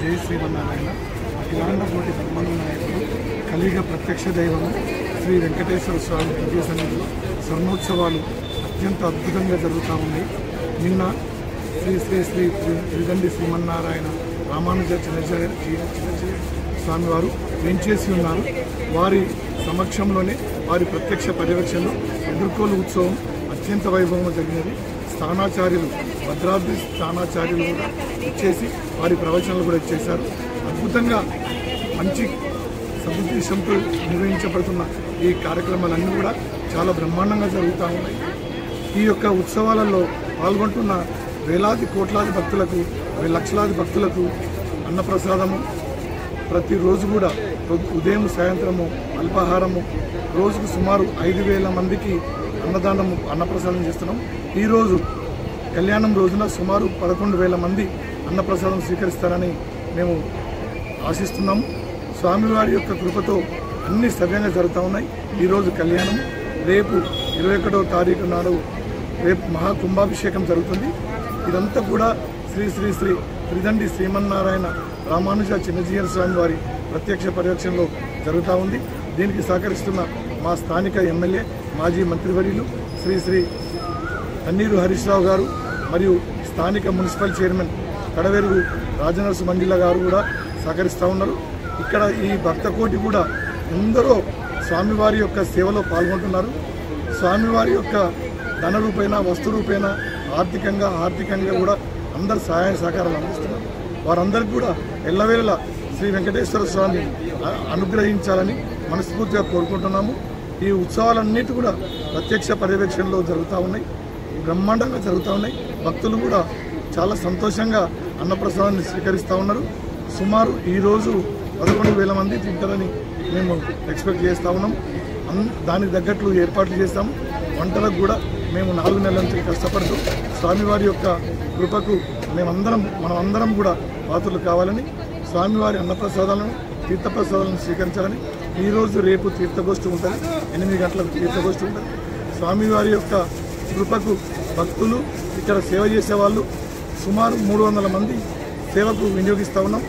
జై శ్రీమన్నారాయణ. అఖిలాండ కోటి బ్రహ్మాండ నాయకుడు కలియుగ ప్రత్యక్ష దైవము శ్రీ వెంకటేశ్వర స్వామి దివ్య సన్నిధిలో స్వర్ణోత్సవాలు అత్యంత అద్భుతంగా జరుగుతూ ఉన్నాయి. నిన్న శ్రీ శ్రీ శ్రీ త్రిదండి శ్రీమన్నారాయణ రామానుజ చిన్నజీయ స్వామివారు వెంచేసి ఉన్నారు. వారి సమక్షంలోనే వారి ప్రత్యక్ష పర్యవేక్షణలో ఎదుర్కోలు ఉత్సవం అత్యంత వైభవంగా జరిగినది. స్థానాచార్యులు భద్రాద్రి స్థానాచార్యులు కూడా ఇచ్చేసి వారి ప్రవచనాలు కూడా ఇచ్చేశారు. అద్భుతంగా మంచి సదుద్దేశంతో నిర్వహించబడుతున్న ఈ కార్యక్రమాలన్నీ కూడా చాలా బ్రహ్మాండంగా జరుగుతూ ఉన్నాయి. ఈ యొక్క ఉత్సవాలలో పాల్గొంటున్న వేలాది కోట్లాది భక్తులకు లక్షలాది భక్తులకు అన్నప్రసాదము ప్రతిరోజు కూడా ఉదయం సాయంత్రము అల్పాహారము రోజుకు సుమారు 5,000 మందికి అన్నప్రసాదం చేస్తున్నాం. ఈరోజు కళ్యాణం రోజున సుమారు 11,000 మంది అన్నప్రసాదం స్వీకరిస్తారని మేము ఆశిస్తున్నాము. స్వామివారి యొక్క కృపతో అన్ని సవ్యంగా జరుగుతూ ఉన్నాయి. ఈరోజు కళ్యాణం, రేపు 21వ తారీఖు నాడు రేపు మహాకుంభాభిషేకం జరుగుతుంది. ఇదంతా కూడా శ్రీ శ్రీ శ్రీ త్రిదండి శ్రీమన్నారాయణ రామానుజ చిన్నజీయ స్వామి వారి ప్రత్యక్ష పర్యవేక్షణలో జరుగుతూ ఉంది. దీనికి సహకరిస్తున్న మా స్థానిక ఎమ్మెల్యే మాజీ మంత్రివర్యులు శ్రీ శ్రీ తన్నీరు హరీష్ రావు గారు మరియు స్థానిక మున్సిపల్ చైర్మన్ కడవెరుగు రాజనరసు మండిల గారు కూడా సహకరిస్తూ ఉన్నారు. ఇక్కడ ఈ భక్తకోటి కూడా ఎందరో స్వామివారి యొక్క సేవలో పాల్గొంటున్నారు. స్వామివారి యొక్క ధన రూపేణ వస్తు రూపేణ ఆర్థికంగా కూడా అందరు సహాయ సహకారాలు అందిస్తున్నారు. వారందరికీ కూడా ఎల్లవేళలా శ్రీ వెంకటేశ్వర స్వామి అనుగ్రహించాలని మనస్ఫూర్తిగా కోరుకుంటున్నాము. ఈ ఉత్సవాలన్నిటి కూడా ప్రత్యక్ష పర్యవేక్షణలో జరుగుతూ ఉన్నాయి, బ్రహ్మాండంగా జరుగుతూ ఉన్నాయి. భక్తులు కూడా చాలా సంతోషంగా అన్నప్రసాదాన్ని స్వీకరిస్తూ ఉన్నారు. సుమారు ఈరోజు 11,000 మంది తింటారని మేము ఎక్స్పెక్ట్ చేస్తూ ఉన్నాం. దానికి తగ్గట్లు ఏర్పాట్లు చేస్తాము. వంటలకు కూడా మేము 4 నెలల నుంచి కష్టపడుతూ స్వామివారి యొక్క కృపకు మనమందరం కూడా పాత్రలు కావాలని, స్వామివారి అన్నప్రసాదాలను తీర్థప్రసాదాలను స్వీకరించాలని. ఈరోజు రేపు తీర్థగోష్ఠి ఉంటుంది, 8 గంటలకు తీర్థగోష్ఠి ఉంటుంది. స్వామివారి యొక్క కృపకు భక్తులు, ఇక్కడ సేవ చేసేవాళ్ళు సుమారు 300 మంది సేవకు వినియోగిస్తూ ఉన్నాం.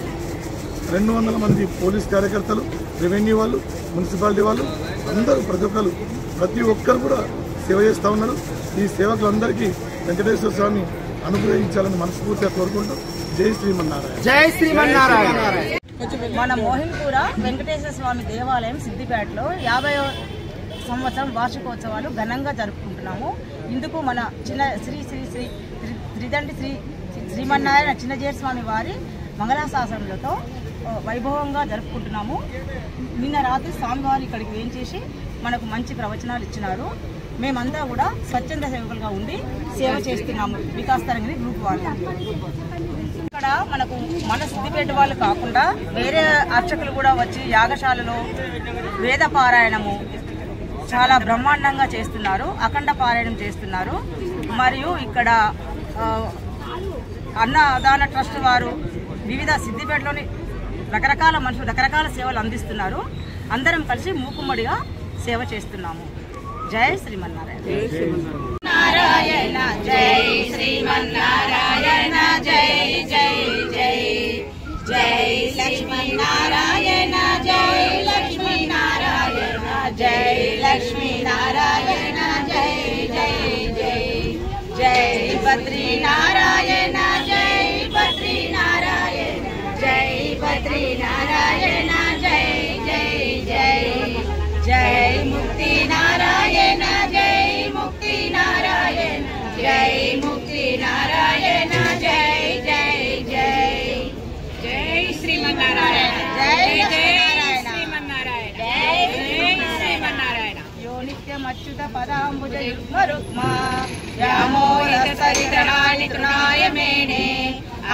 200 మంది పోలీస్ కార్యకర్తలు, రెవెన్యూ వాళ్ళు, మున్సిపాలిటీ వాళ్ళు అందరూ ప్రతి ఒక్కరు కూడా సేవ చేస్తూ ఉన్నారు. ఈ సేవకులందరికీ వెంకటేశ్వర స్వామి అనుగ్రహించాలని మనస్ఫూర్తిగా కోరుకుంటూ జై శ్రీమన్నారాయణ. జై శ్రీమన్నారాయణ. మన మోహిన్పూర వెంకటేశ్వర స్వామి దేవాలయం సిద్దిపేటలో 50వ సంవత్సరం వార్షికోత్సవాలు ఘనంగా జరుపుకుంటున్నాము. ఇందుకు మన శ్రీదండి శ్రీమన్నారాయణ చిన్నజీయర్ స్వామి వారి మంగళాశాసనలతో వైభవంగా జరుపుకుంటున్నాము. నిన్న రాత్రి స్వామివారి ఇక్కడికి వేయించేసి మనకు మంచి ప్రవచనాలు ఇచ్చినారు. మేమంతా కూడా స్వచ్ఛంద సేవకులుగా ఉండి సేవ చేస్తున్నాము. వికాస్ తరంగిణి గ్రూప్ వాళ్ళు ఇక్కడ మనకు మన సిద్దిపేట వాళ్ళు కాకుండా వేరే అర్చకులు కూడా వచ్చి యాగశాలలో వేద పారాయణము చాలా బ్రహ్మాండంగా చేస్తున్నారు, అఖండ పారాయణం చేస్తున్నారు. మరియు ఇక్కడ అన్నదాన ట్రస్ట్ వారు వివిధ సిద్దిపేటలోని రకరకాల మనుషులు రకరకాల సేవలు అందిస్తున్నారు. అందరం కలిసి మూకుమ్మడిగా సేవ చేస్తున్నాము. జై శ్రీమన్నారాయణ. నారాయణ జై శ్రీమన్నారాయణ జై జై జై జై లక్ష్మీనారాయణ జై లక్ష్మీనారాయణ జై లక్ష్మీనారాయణ జై జై జై జై బద్రీనారాయణ జై బద్రీనారాయణ జై బద్రీనారాయణ జై జై జై జై ముక్తి నారాయణ జై ముక్తి నారాయణ జై ముక్తి నారాయణ జై జై జై జై శ్రీమన్నారాయణ జై శ్రీమన్నారాయణ జై శ్రీమన్నారాయణ. యో నిత్యమచ్యుత పదాంబుజ యుగ్మరుక్మా వ్యామోహిత సరితనాని తృణాయ మేనే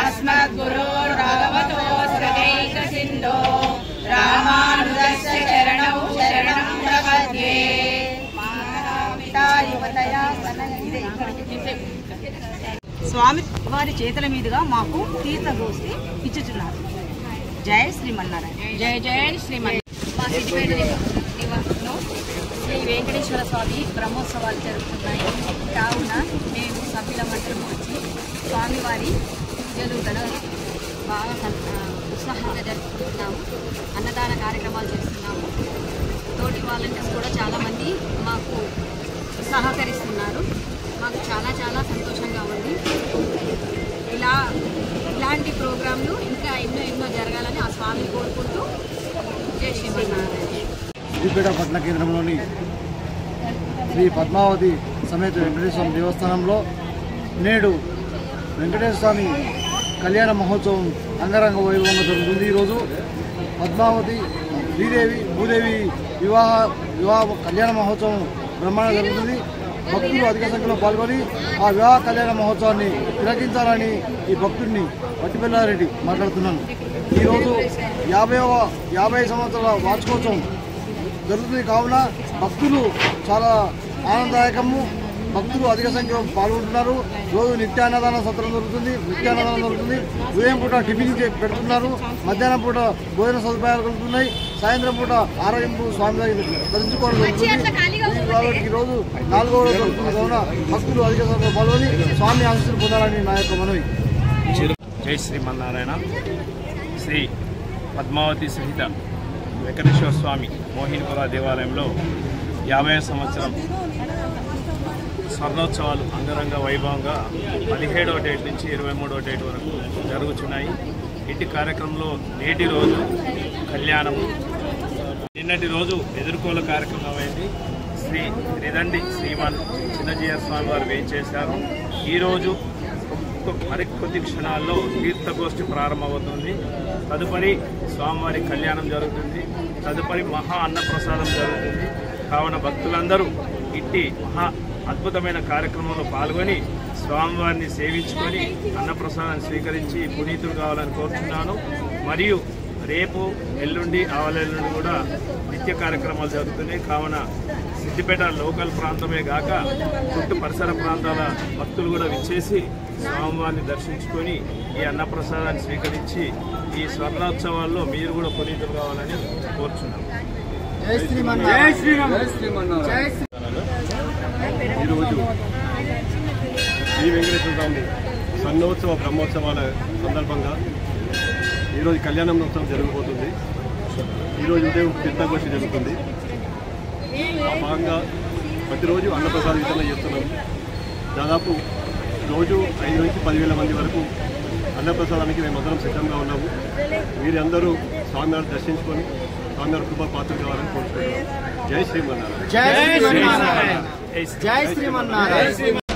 అస్మద్గురోర్భగవతోస్త్రైక సింధో రామానుజస్య చరణౌ శరణం ప్రపద్యే. స్వామి వారి చేతుల మీదుగా మాకు తీర్థగోష్ఠి ఇచ్చుచున్నారు. జై శ్రీమన్నారాయణ. జై జై శ్రీమన్నారాయణ. మా సిద్దిపేట నివాసంలో శ్రీ వెంకటేశ్వర స్వామి బ్రహ్మోత్సవాలు జరుగుతున్నాయి. కావున మేము సభ్యులమందరం వచ్చి స్వామివారి పూజలు బాగా ఉత్సాహంగా జరుపుకుంటున్నాము. అన్నదాన కార్యక్రమాలు చేస్తున్నాము. తోటి వాలంటీర్స్ కూడా చాలామంది మాకు సహకరిస్తున్నారు. మాకు చాలా చాలా సంతోషంగా ఉంది. ఇలాంటి ప్రోగ్రాంలు ఇంకా ఎన్నో జరగాలని ఆ స్వామి కోరుకుంటూ జై శ్రీమన్నారాయణ. సిద్దిపేట పట్టణ కేంద్రంలోని శ్రీ పద్మావతి సమేత వెంకటేశ్వర స్వామి దేవస్థానంలో నేడు వెంకటేశ్వర స్వామి కళ్యాణ మహోత్సవం అంగరంగ వైభవంగా జరుగుతుంది. ఈరోజు పద్మావతి శ్రీదేవి భూదేవి వివాహ కళ్యాణ మహోత్సవం బ్రహ్మాండంగా జరుగుతుంది. భక్తులు అధిక సంఖ్యలో పాల్గొని ఆ వివాహ కళ్యాణ మహోత్సవాన్ని తిలకించాలని ఈ భక్తుడిని వట్టిపెల్లారెడ్డి మాట్లాడుతున్నాను. ఈరోజు 50 సంవత్సరాల వార్షికోత్సవం జరుగుతుంది. కావున భక్తులు చాలా ఆనందదాయకము. భక్తులు అధిక సంఖ్యలో పాల్గొంటున్నారు. రోజు నిత్యాన్నదాన సత్రం జరుగుతుంది. ఉదయం పూట టిఫిన్ పెడుతున్నారు. మధ్యాహ్నం పూట భోజన సదుపాయాలు కలుగుతున్నాయి. సాయంత్రం పూట ఆరోగ్యంపు స్వామి దర్శించుకోవడం జరుగుతుంది. కాబట్టి ఈరోజు 4వ రోజు జరుగుతుంది. కావున భక్తులు అధిక సంఖ్యలో పాల్గొని స్వామి ఆశీస్సులు పొందాలని నా యొక్క మనవి. జై శ్రీమన్నారాయణ. శ్రీ పద్మావతి సహిత వెంకటేశ్వర స్వామి మోహిన్పుర దేవాలయంలో 50వ సంవత్సరం స్వర్ణోత్సవాలు అంగరంగ వైభవంగా 17వ డేట్ నుంచి 23వ డేట్ వరకు జరుగుతున్నాయి. ఇటు కార్యక్రమంలో నేటి రోజు కళ్యాణము, నిన్నటి రోజు ఎదుర్కోల కార్యక్రమం అయింది. శ్రీ శ్రీదండి శ్రీమాన్ చిన్నజీయర్ స్వామి వారు వేయించేశారు. ఈరోజు మరికొద్ది క్షణాల్లో తీర్థగోష్ఠి ప్రారంభమవుతుంది. తదుపరి స్వామివారి కళ్యాణం జరుగుతుంది. తదుపరి మహా అన్నప్రసాదం జరుగుతుంది. కావున భక్తులందరూ ఇట్టి మహా అద్భుతమైన కార్యక్రమంలో పాల్గొని స్వామివారిని సేవించుకొని అన్నప్రసాదాన్ని స్వీకరించి పునీతులు కావాలని కోరుతున్నాను. మరియు రేపు ఎల్లుండి ఆవలెల్లుండి కూడా నిత్య కార్యక్రమాలు జరుగుతున్నాయి. కావున సిద్దిపేట లోకల్ ప్రాంతమే కాక చుట్టూ పరిసర ప్రాంతాల భక్తులు కూడా విచ్చేసి స్వామివారిని దర్శించుకొని ఈ అన్నప్రసాదాన్ని స్వీకరించి ఈ స్వర్ణోత్సవాల్లో మీరు కూడా పునీతులు కావాలని కోరుచున్నాం. ఈరోజు శ్రీ వెంకటేశ్వర స్వామి స్వర్ణోత్సవ బ్రహ్మోత్సవాల సందర్భంగా ఈరోజు కళ్యాణ మహోత్సవం జరగబోతుంది. ఈరోజు ఉదయం తీర్థగోష్ఠి జరుగుతుంది. ఆ భాగంగా ప్రతిరోజు అన్నప్రసాద వితరణ చేస్తున్నాం. దాదాపు రోజు 5 నుంచి 10,000 మంది వరకు అన్నప్రసాదానికి మేమందరం సిద్ధంగా ఉన్నాము. మీరందరూ స్వామివారిని దర్శించుకొని స్వామివారి కృపా పాత్రలు కావాలని కోరుకుంటున్నాం. జై శ్రీమన్నారాయణ. జై శ్రీమన్నారాయణ.